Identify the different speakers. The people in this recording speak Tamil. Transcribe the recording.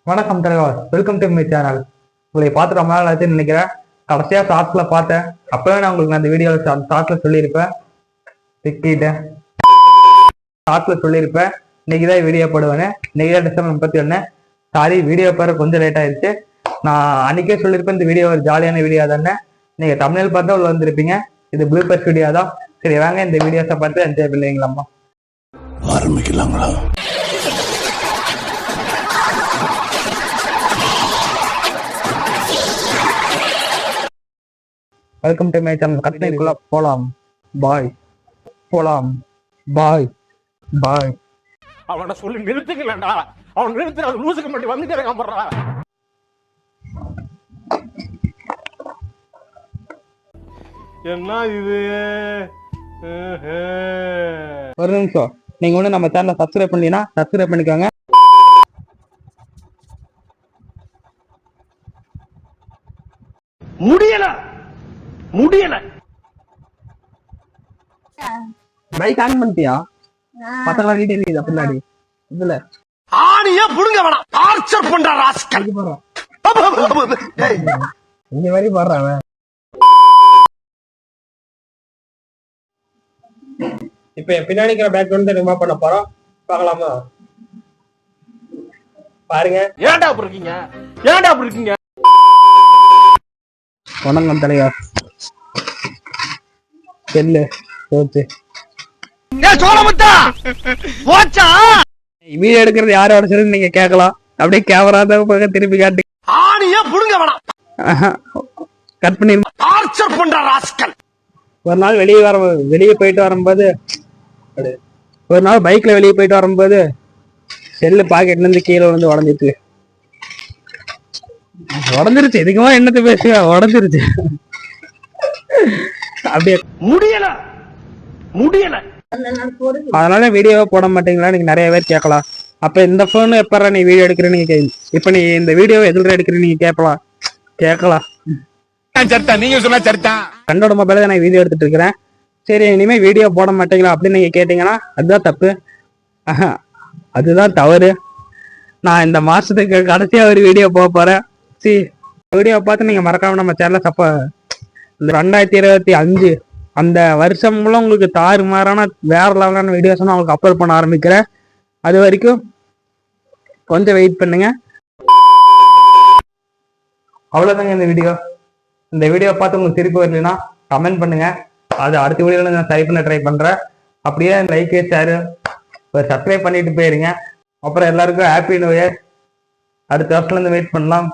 Speaker 1: வணக்கம் தலைவர், வெல்கம் டு மை சேனல். உங்களை பார்த்து ரொம்ப நாள் ஆச்சுன்னு நினைக்கிறேன். கடைசியாக ஷார்ட்ஸில் பார்த்தேன். அப்போவே நான் உங்களுக்கு அந்த வீடியோவில் ஷார்ட்ஸில் சொல்லியிருப்பேன். திக்கிட்டேன் ஷார்ட்ஸில் சொல்லியிருப்பேன். இன்னைக்கு தான் வீடியோ போடுவேன்னு. இன்னைக்கு தான் டிசம்பர் 31. சாரி, வீடியோ போகிற கொஞ்சம் லேட் ஆயிடுச்சு. நான் அன்றைக்கே சொல்லியிருப்பேன் இந்த வீடியோ ஒரு ஜாலியான வீடியோ தானே. நீங்கள் தமிழில் பார்த்தா உள்ள வந்திருப்பீங்க. இது ப்ளூபர்ஸ் வீடியோ தான். சரி வாங்க இந்த வீடியோஸை பார்த்து என்ஜாய் பண்ணீங்களாம்மா.
Speaker 2: ஆரம்பிக்கலாங்களா?
Speaker 1: Welcome to my channel. கட்டணைக்குள்ள போலாம் பாய், போலாம் பாய் பாய்.
Speaker 3: அவனை சொல்லி நிறுத்துக்கலடா. அவன் நிறுத்துற அது லூசுக்கு மட்டும் வந்துட்டே இருக்கான் போடுறா. என்ன இது?
Speaker 1: ஒரு நிமிஷம், நீங்க ஒண்ணு நம்ம சேனலை சப்ஸ்கிரைப் பண்ணீங்கன்னா சப்ஸ்கிரைப் பண்ணிக்கோங்க.
Speaker 3: முடியல முடியல.
Speaker 1: பைக் ஆன் பண்ணிட்டியா? பத்தலாம் டீடைல் இது பின்னாடி இதுல
Speaker 3: ஆணியா புடுங்க வேணாம். டார்ச்சர் பண்ற ராஸ்கல்.
Speaker 1: இங்க மாதிரி பாடுறான். இப்ப என் பின்னாடி இருக்கிற பேக்ரவுண்ட் ரிமூவ் பண்ண போறோம். பார்க்கலாமா? பாருங்க.
Speaker 3: ஏன்டா அப்படி இருக்கீங்க? ஏன்டா அப்படி இருக்கீங்க?
Speaker 1: வணக்கம் தலைவர். செல்லு போச்சு. வீடியோ எடுக்கிறது யாரோட சொல்லு நீங்க கேட்கலாம். அப்படியே கேமரா தான் திருப்பி காட்டு.
Speaker 3: ஆணியா புடுங்க வேணாம்.
Speaker 1: கட் பண்ணி
Speaker 3: டார்ச்சர் பண்ற ராஸ்கல்.
Speaker 1: ஒரு நாள் வெளியே போயிட்டு வரும்போது, ஒரு நாள் பைக்ல வெளியே போயிட்டு வரும்போது செல்லு பாக்கெட்ல இருந்து கீழே வந்து உடஞ்சிருச்சு. இதுக்குமா என்னத்தை பேசுங்க, உடஞ்சிருச்சு. அப்படியே
Speaker 3: முடியல முடியல.
Speaker 1: அதனால வீடியோவை போட மாட்டீங்களா நீங்க நிறைய பேர் கேட்கலாம். அப்ப இந்த போன் எப்ப நீ வீடியோ எடுக்கிற நீங்க இப்ப நீ இந்த வீடியோ எதுல எடுக்கிற நீங்க கேட்கலாம்.
Speaker 3: நீங்க சொன்னா சரிதா.
Speaker 1: ஃப்ரெண்டோட மொபைல நான் வீடியோ எடுத்துட்டு இருக்கிறேன். சரி இனிமே வீடியோ போட மாட்டீங்களா அப்படின்னு நீங்க கேட்டீங்கன்னா அதுதான் தப்பு. அதுதான் தவறு. நான் இந்த மாசத்துக்கு கடைசியா ஒரு வீடியோ போக போறேன். வீடியோ பார்த்து நீங்க மறக்காம நம்ம சேனல இந்த 2025 அந்த வருஷம் மூலம் உங்களுக்கு தாறுமாறான வேற லெவலான வீடியோஸ் நான் உங்களுக்கு அப்லோட் பண்ண ஆரம்பிக்கிறேன். அது வரைக்கும் கொஞ்சம் வெயிட் பண்ணுங்க. அவ்வளவுதாங்க இந்த வீடியோ. இந்த வீடியோ பார்த்து உங்களுக்கு திருப்பி வரலைன்னா கமெண்ட் பண்ணுங்க. அது அடுத்த வீடியோல நான் சரி பண்ண ட்ரை பண்றேன். அப்படியே லைக் ஷேர் ஒரு சப்ஸ்கிரைப் பண்ணிட்டு போயிருங்க. அப்புறம் எல்லாருக்கும் ஹாப்பி நியூ இயர். அடுத்த வருஷத்துல இருந்து வெயிட் பண்ணலாம்.